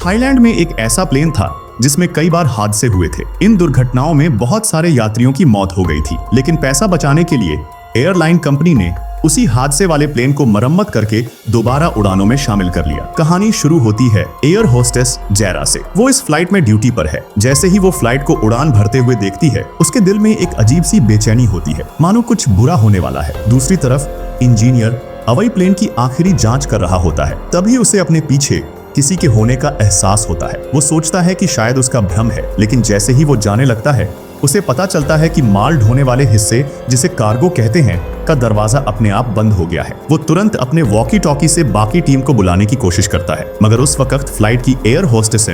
Thailand में एक ऐसा प्लेन था जिसमें कई बार हादसे हुए थे। इन दुर्घटनाओं में बहुत सारे यात्रियों की मौत हो गई थी, लेकिन पैसा बचाने के लिए एयरलाइन कंपनी ने उसी हादसे वाले प्लेन को मरम्मत करके दोबारा उड़ानों में शामिल कर लिया। कहानी शुरू होती है एयर होस्टेस जैरा से। वो इस फ्लाइट में ड्यूटी पर है। जैसे ही वो फ्लाइट को उड़ान भरते हुए देखती है, उसके दिल में एक अजीब सी बेचैनी होती है, मानो कुछ बुरा होने वाला है। दूसरी तरफ इंजीनियर अवई प्लेन की आखिरी जांच कर रहा होता है। तभी उसे अपने पीछे किसी के होने का एहसास होता है। वो सोचता है कि शायद उसका भ्रम है, लेकिन जैसे ही वो जाने लगता है, उसे पता चलता है कि माल ढोने वाले हिस्से, जिसे कार्गो कहते हैं, का दरवाजा अपने आप बंद हो गया है। वो तुरंत अपने वॉकी टॉकी से बाकी टीम को बुलाने की कोशिश करता है, मगर उस वक्त फ्लाइट की एयर होस्टेस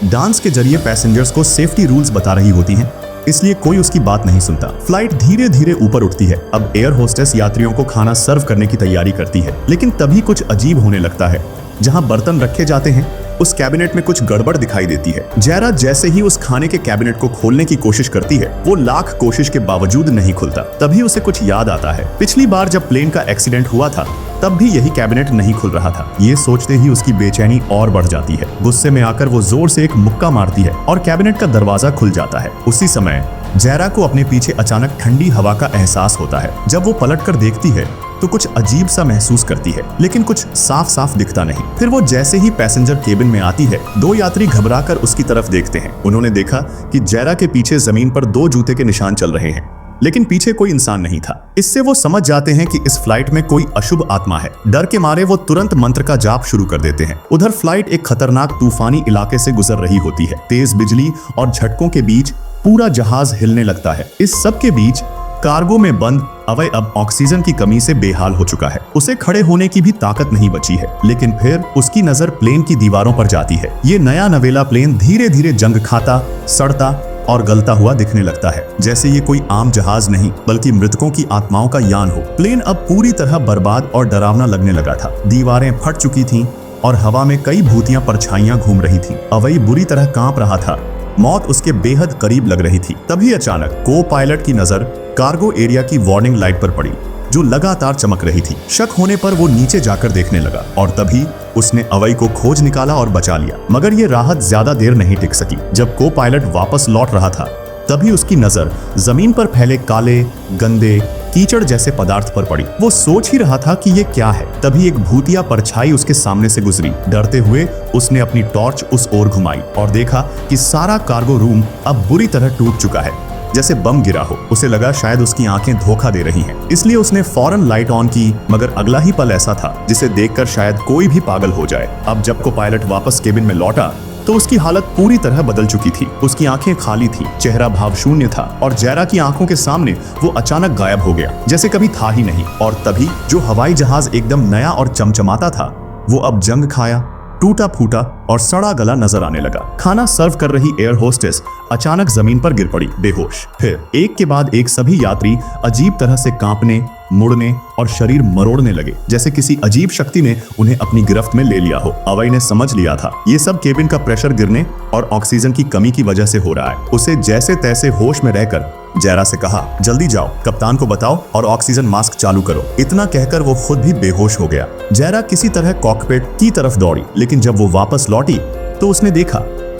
डांस के जरिए पैसेंजर्स को सेफ्टी रूल्स बता रही होती हैं, इसलिए कोई उसकी बात नहीं सुनता। फ्लाइट धीरे धीरे ऊपर उठती है। अब एयर होस्टेस यात्रियों को खाना सर्व करने की तैयारी करती है, लेकिन तभी कुछ अजीब होने लगता है। जहां बर्तन रखे जाते हैं, उस कैबिनेट में कुछ गड़बड़ दिखाई देती है। जैरा जैसे ही उस खाने के कैबिनेट को खोलने की कोशिश करती है, वो लाख कोशिश के बावजूद नहीं खुलता। तभी उसे कुछ याद आता है। पिछली बार जब प्लेन का एक्सीडेंट हुआ था, तब भी यही कैबिनेट नहीं खुल रहा था। ये सोचते ही उसकी बेचैनी और बढ़ जाती है। गुस्से में आकर वो जोर से एक मुक्का मारती है और कैबिनेट का दरवाजा खुल जाता है। उसी समय जैरा को अपने पीछे अचानक ठंडी हवा का एहसास होता है। जब वो पलटकर देखती है तो कुछ अजीब सा महसूस करती है, लेकिन कुछ साफ साफ दिखता नहीं। फिर वो जैसे ही पैसेंजर केबिन में आती है, दो यात्री घबराकर उसकी तरफ देखते हैं। उन्होंने देखा कि जैरा के पीछे जमीन पर दो जूते के निशान चल रहे हैं, लेकिन पीछे कोई इंसान नहीं था। इससे वो समझ जाते हैं कि इस फ्लाइट में कोई अशुभ आत्मा है। डर के मारे वो तुरंत मंत्र का जाप शुरू कर देते हैं। उधर फ्लाइट एक खतरनाक तूफानी इलाके से गुजर रही होती है। तेज बिजली और झटकों के बीच पूरा जहाज हिलने लगता है। इस सब के बीच कार्गो में बंद अवय अब ऑक्सीजन की कमी से बेहाल हो चुका है। उसे खड़े होने की भी ताकत नहीं बची है, लेकिन फिर उसकी नजर प्लेन की दीवारों पर जाती है। ये नया नवेला प्लेन धीरे धीरे जंग खाता, सड़ता और गलता हुआ दिखने लगता है, जैसे ये कोई आम जहाज नहीं, बल्कि मृतकों की आत्माओं का यान हो। प्लेन अब पूरी तरह बर्बाद और डरावना लगने लगा था। दीवारें फट चुकी थीं और हवा में कई भूतियां परछाइयां घूम रही थीं। अवई बुरी तरह कांप रहा था। मौत उसके बेहद करीब लग रही थी। तभी अचानक को पायलट की नजर कार्गो एरिया की वार्निंग लाइट पर पड़ी, जो लगातार चमक रही थी। शक होने पर वो नीचे जाकर देखने लगा और तभी उसने अवई को खोज निकाला और बचा लिया। मगर ये राहत ज्यादा देर नहीं टिक सकी। जब को पायलट वापस लौट रहा था, तभी उसकी नजर जमीन पर फैले काले, गंदे, कीचड़ जैसे पदार्थ पर पड़ी। वो सोच ही रहा था कि ये क्या है। तभी एक भूतिया परछाई उसके सामने से गुजरी। डरते हुए उसने अपनी टॉर्च उस ओर घुमाई और देखा कि सारा कार्गो रूम अब बुरी तरह टूट चुका है, जैसे बम गिरा हो। उसे लगा शायद उसकी आंखें धोखा दे रही हैं, इसलिए उसने फौरन लाइट ऑन की। मगर अगला ही पल ऐसा था जिसे देखकर शायद कोई भी पागल हो जाए। अब जब को पायलट वापस केबिन में लौटा तो उसकी हालत पूरी तरह बदल चुकी थी। उसकी आंखें खाली थी, चेहरा भाव शून्य था और जैरा की आंखों के सामने वो अचानक गायब हो गया, जैसे कभी था ही नहीं। और तभी जो हवाई जहाज एकदम नया और चमचमाता था, वो अब जंग खाया, टूटा फूटा और सड़ा गला नजर आने लगा। खाना सर्व कर रही एयर होस्टेस अचानक जमीन पर गिर पड़ी, बेहोश। फिर एक के बाद एक सभी यात्री अजीब तरह से कांपने, मुड़ने और शरीर मरोड़ने लगे, जैसे किसी अजीब शक्ति ने उन्हें अपनी गिरफ्त में ले लिया हो। अवई ने समझ लिया था ये सब केबिन का प्रेशर गिरने और ऑक्सीजन की कमी की वजह से हो रहा है। उसे जैसे तैसे होश में रहकर जैरा से कहा, जल्दी जाओ, कप्तान को बताओ और ऑक्सीजन मास्क चालू करो। इतना कहकर वो खुद भी बेहोश हो गया। जैरा किसी तरह कॉकपिट की तरफ दौड़ी, लेकिन जब वो वापस लौटी तो उसने देखा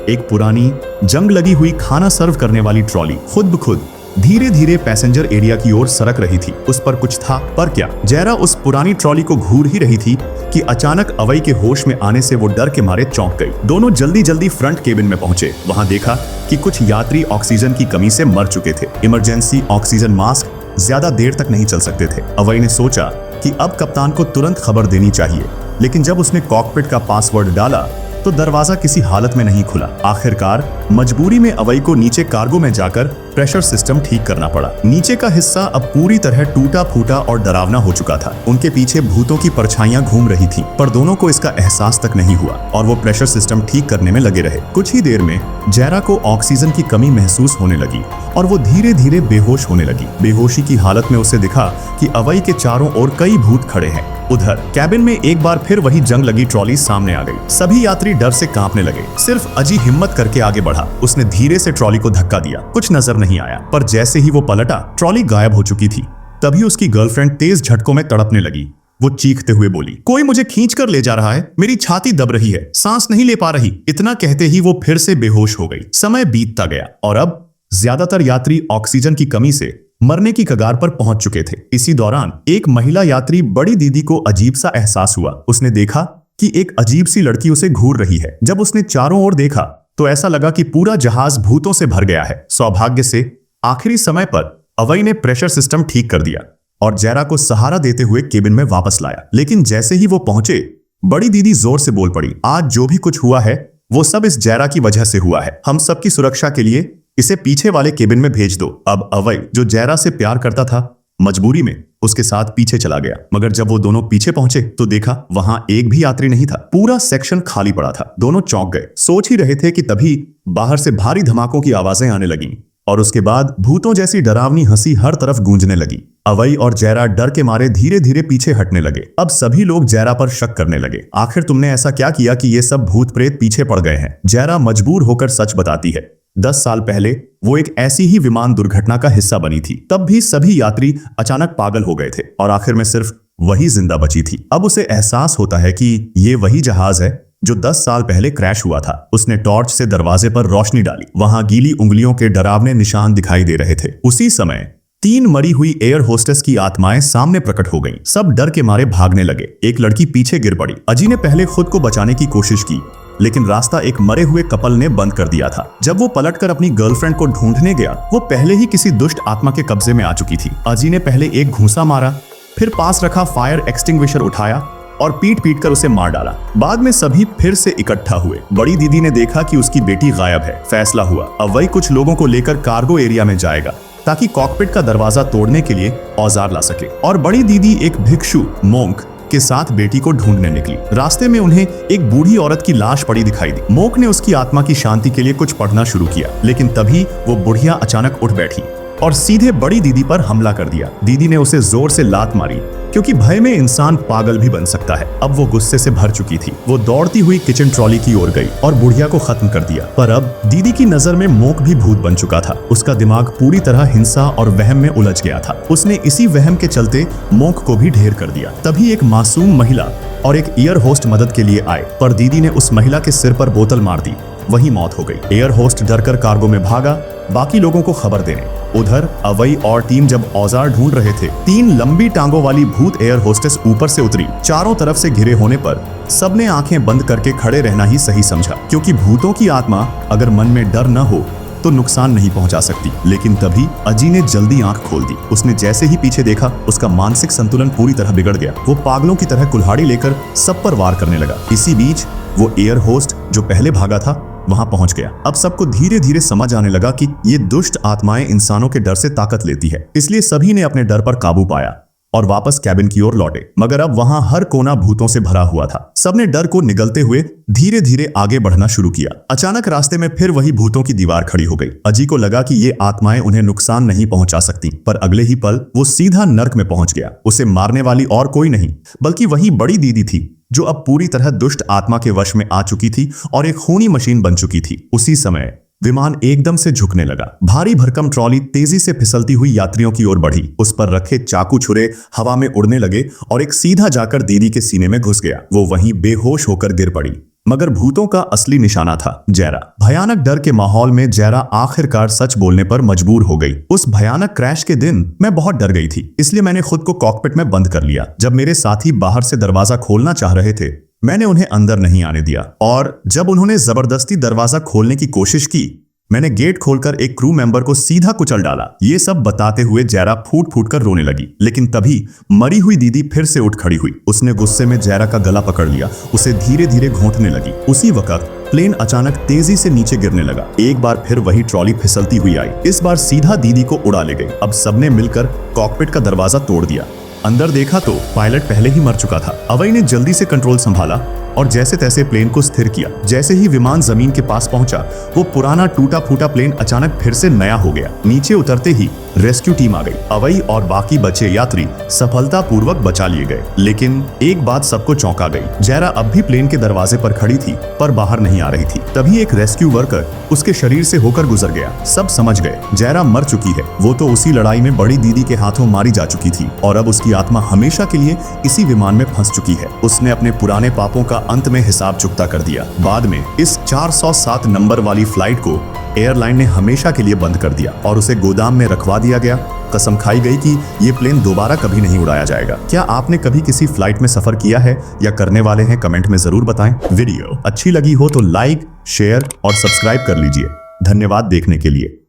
एक पुरानी जंग लगी हुई खाना सर्व करने वाली ट्रॉली खुद ब खुद धीरे धीरे पैसेंजर एरिया की ओर सरक रही थी। उस पर कुछ था, पर क्या? जैरा उस पुरानी ट्रॉली को घूर ही रही थी कि अचानक अवई के होश में आने से वो डर के मारे चौंक गई। दोनों जल्दी जल्दी फ्रंट केबिन में पहुंचे। वहां देखा कि कुछ यात्री ऑक्सीजन की कमी से मर चुके थे। इमरजेंसी ऑक्सीजन मास्क ज्यादा देर तक नहीं चल सकते थे। अवई ने सोचा कि अब कप्तान को तुरंत खबर देनी चाहिए, लेकिन जब उसने कॉकपिट का पासवर्ड डाला तो दरवाजा किसी हालत में नहीं खुला। आखिरकार मजबूरी में अवई को नीचे कार्गो में जाकर प्रेशर सिस्टम ठीक करना पड़ा। नीचे का हिस्सा अब पूरी तरह टूटा फूटा और डरावना हो चुका था। उनके पीछे भूतों की परछाइयां घूम रही थीं, पर दोनों को इसका एहसास तक नहीं हुआ और वो प्रेशर सिस्टम ठीक करने में लगे रहे। कुछ ही देर में जैरा को ऑक्सीजन की कमी महसूस होने लगी और वो धीरे धीरे बेहोश होने लगी। बेहोशी की हालत में उसे दिखा कि अवई के चारों ओर कई भूत खड़े हैं। उधर कैबिन में एक बार फिर वही जंग लगी ट्रॉली सामने आ गई। सभी यात्री डर से कांपने लगे। सिर्फ अजी हिम्मत करके आगे बढ़ा। उसने धीरे से ट्रॉली को धक्का दिया। कुछ नजर नहीं आया, पर जैसे ही वो पलटा, ट्रॉली गायब हो चुकी थी। तभी उसकी गर्लफ्रेंड तेज झटकों में तड़पने लगी। वो चीखते हुए बोली, कोई मुझे खींच कर ले जा रहा है, मेरी छाती दब रही है, सांस नहीं ले पा रही। इतना कहते ही वो फिर से बेहोश हो गई। समय बीतता गया और अब ज्यादातर यात्री ऑक्सीजन की कमी से मरने की कगार पर पहुंच चुके थे। इसी दौरान एक महिला यात्री बड़ी दीदी को अजीब सा एहसास हुआ। उसने देखा कि एक अजीब सी लड़की उसे घूर रही है। जब उसने चारों ओर देखा तो ऐसा लगा कि पूरा जहाज भूतों से भर गया है। सौभाग्य से आखिरी समय पर अवई ने प्रेशर सिस्टम ठीक कर दिया और जैरा को सहारा देते हुए केबिन में वापस लाया। लेकिन जैसे ही वो पहुंचे, बड़ी दीदी जोर से बोल पड़ी, आज जो भी कुछ हुआ है वो सब इस जैरा की वजह से हुआ है। हम सबकी सुरक्षा के लिए इसे पीछे वाले केबिन में भेज दो। अब अवई, जो जैरा से प्यार करता था, मजबूरी में उसके साथ पीछे चला गया। मगर जब वो दोनों पीछे पहुंचे तो देखा वहां एक भी यात्री नहीं था। पूरा सेक्शन खाली पड़ा था। दोनों चौंक गए। सोच ही रहे थे कि तभी बाहर से भारी धमाकों की आवाजें आने लगीं और उसके बाद भूतों जैसी डरावनी हंसी हर तरफ गूंजने लगी। अवई और जैरा डर के मारे धीरे धीरे पीछे हटने लगे। अब सभी लोग जैरा पर शक करने लगे। आखिर तुमने ऐसा क्या किया कि ये सब भूत प्रेत पीछे पड़ गए हैं? जैरा मजबूर होकर सच बताती है। 10 साल पहले वो एक ऐसी ही विमान दुर्घटना का हिस्सा बनी थी। तब भी सभी यात्री अचानक पागल हो गए थे और आखिर में सिर्फ वही जिंदा बची थी। अब उसे एहसास होता है कि ये वही जहाज है जो 10 साल पहले क्रैश हुआ था। उसने टॉर्च से दरवाजे पर रोशनी डाली। वहां गीली उंगलियों के डरावने निशान दिखाई दे रहे थे। उसी समय 3 मरी हुई एयर होस्टेस की आत्माएं सामने प्रकट हो गईं। सब डर के मारे भागने लगे। एक लड़की पीछे गिर पड़ी। अजी ने पहले खुद को बचाने की कोशिश की, लेकिन रास्ता एक मरे हुए कपल ने बंद कर दिया था। जब वो पलटकर अपनी गर्लफ्रेंड को ढूंढने गया, वो पहले ही किसी दुष्ट आत्मा के कब्जे में आ चुकी थी। अजी ने पहले एक घूंसा मारा, फिर पास रखा फायर एक्सटिंग्विशर उठाया और पीट पीट कर उसे मार डाला। बाद में सभी फिर से इकट्ठा हुए। बड़ी दीदी ने देखा कि उसकी बेटी गायब है। फैसला हुआ, अब वही कुछ लोगों को लेकर कार्गो एरिया में जाएगा ताकि कॉकपिट का दरवाजा तोड़ने के लिए औजार ला सके। और बड़ी दीदी एक भिक्षु मोंक के साथ बेटी को ढूंढने निकली। रास्ते में उन्हें एक बूढ़ी औरत की लाश पड़ी दिखाई दी। मोंक ने उसकी आत्मा की शांति के लिए कुछ पढ़ना शुरू किया, लेकिन तभी वो बुढ़िया अचानक उठ बैठी और सीधे बड़ी दीदी पर हमला कर दिया। दीदी ने उसे जोर से लात मारी, क्योंकि भय में इंसान पागल भी बन सकता है। अब वो गुस्से से भर चुकी थी। वो दौड़ती हुई किचन ट्रॉली की ओर गई और बुढ़िया को खत्म कर दिया। पर अब दीदी की नजर में मोंक भी भूत बन चुका था। उसका दिमाग पूरी तरह हिंसा और वहम में उलझ गया था। उसने इसी वहम के चलते मोंक को भी ढेर कर दिया। तभी एक मासूम महिला और एक एयर होस्ट मदद के लिए आए, पर दीदी ने उस महिला के सिर पर बोतल मार दी। वही मौत हो गई। एयर होस्ट डरकर कार्गो में भागा, बाकी लोगों को खबर देने। उधर अवई और टीम जब औजार ढूंढ रहे थे, 3 लंबी टांगों वाली भूत एयर होस्टेस ऊपर से उतरी। चारों तरफ से घिरे होने पर सबने आंखें बंद करके खड़े रहना ही सही समझा, क्योंकि भूतों की आत्मा अगर मन में डर न हो तो नुकसान नहीं पहुंचा सकती। लेकिन तभी अजी ने जल्दी आंख खोल दी। उसने जैसे ही पीछे देखा, उसका मानसिक संतुलन पूरी तरह बिगड़ गया। वो पागलों की तरह कुल्हाड़ी लेकर सब पर वार करने लगा। इसी बीच वो एयर होस्ट जो पहले भागा था वहां पहुंच गया। अब सबको धीरे धीरे समझ आने लगा कि ये दुष्ट आत्माएं इंसानों के डर से ताकत लेती है। इसलिए सभी ने अपने डर पर काबू पाया और वापस कैबिन की ओर लौटे। मगर अब वहां हर कोना भूतों से भरा हुआ था। सबने डर को निगलते हुए धीरे धीरे आगे बढ़ना शुरू किया। अचानक रास्ते में फिर वही भूतों की दीवार खड़ी हो गई। अजी को लगा कि ये आत्माएं उन्हें नुकसान नहीं पहुंचा सकती, पर अगले ही पल वो सीधा नर्क में पहुंच गया। उसे मारने वाली और कोई नहीं बल्कि वही बड़ी दीदी थी, जो अब पूरी तरह दुष्ट आत्मा के वश में आ चुकी थी और एक खूनी मशीन बन चुकी थी। उसी समय विमान एकदम से झुकने लगा। भारी भरकम ट्रॉली तेजी से फिसलती हुई यात्रियों की ओर बढ़ी। उस पर रखे चाकू छुरे हवा में उड़ने लगे और एक सीधा जाकर दीदी के सीने में घुस गया। वो वहीं बेहोश होकर गिर पड़ी। मगर भूतों का असली निशाना था जैरा। भयानक डर के माहौल में जैरा आखिरकार सच बोलने पर मजबूर हो गई। उस भयानक क्रैश के दिन मैं बहुत डर गई थी, इसलिए मैंने खुद को कॉकपिट में बंद कर लिया। जब मेरे साथी बाहर से दरवाजा खोलना चाह रहे थे, मैंने उन्हें अंदर नहीं आने दिया, और जब उन्होंने जबरदस्ती दरवाजा खोलने की कोशिश की, मैंने गेट खोलकर एक क्रू मेंबर को सीधा कुचल डाला। ये सब बताते हुए जैरा फूट फूट कर रोने लगी। लेकिन तभी मरी हुई दीदी फिर से उठ खड़ी हुई। उसने गुस्से में जैरा का गला पकड़ लिया, उसे धीरे धीरे घोंटने लगी। उसी वक्त प्लेन अचानक तेजी से नीचे गिरने लगा। एक बार फिर वही ट्रॉली फिसलती हुई आई। इस बार सीधा दीदी को उड़ा ले गई। अब सबने मिलकर कॉकपिट का दरवाजा तोड़ दिया। अंदर देखा तो पायलट पहले ही मर चुका था। अवई ने जल्दी से कंट्रोल संभाला और जैसे तैसे प्लेन को स्थिर किया। जैसे ही विमान जमीन के पास पहुंचा, वो पुराना टूटा फूटा प्लेन अचानक फिर से नया हो गया। नीचे उतरते ही रेस्क्यू टीम आ गई। अवई और बाकी बचे यात्री सफलतापूर्वक बचा लिए गए। लेकिन एक बात सबको चौंका गई। जैरा अब भी प्लेन के दरवाजे पर खड़ी थी पर बाहर नहीं आ रही थी। तभी एक रेस्क्यू वर्कर उसके शरीर से होकर गुजर गया। सब समझ गए जैरा मर चुकी है। वो तो उसी लड़ाई में बड़ी दीदी के हाथों मारी जा चुकी थी और अब उसकी आत्मा हमेशा के लिए इसी विमान में फंस चुकी है। उसने अपने पुराने पापों का अंत में हिसाब चुकता कर दिया। बाद में इस 407 नंबर वाली फ्लाइट को एयरलाइन ने हमेशा के लिए बंद कर दिया और उसे गोदाम में रखवा दिया गया। कसम खाई गई कि ये प्लेन दोबारा कभी नहीं उड़ाया जाएगा। क्या आपने कभी किसी फ्लाइट में सफर किया है या करने वाले हैं? कमेंट में जरूर बताएं। वीडियो अच्छी लगी हो तो लाइक, शेयर और सब्सक्राइब कर लीजिए। धन्यवाद देखने के लिए।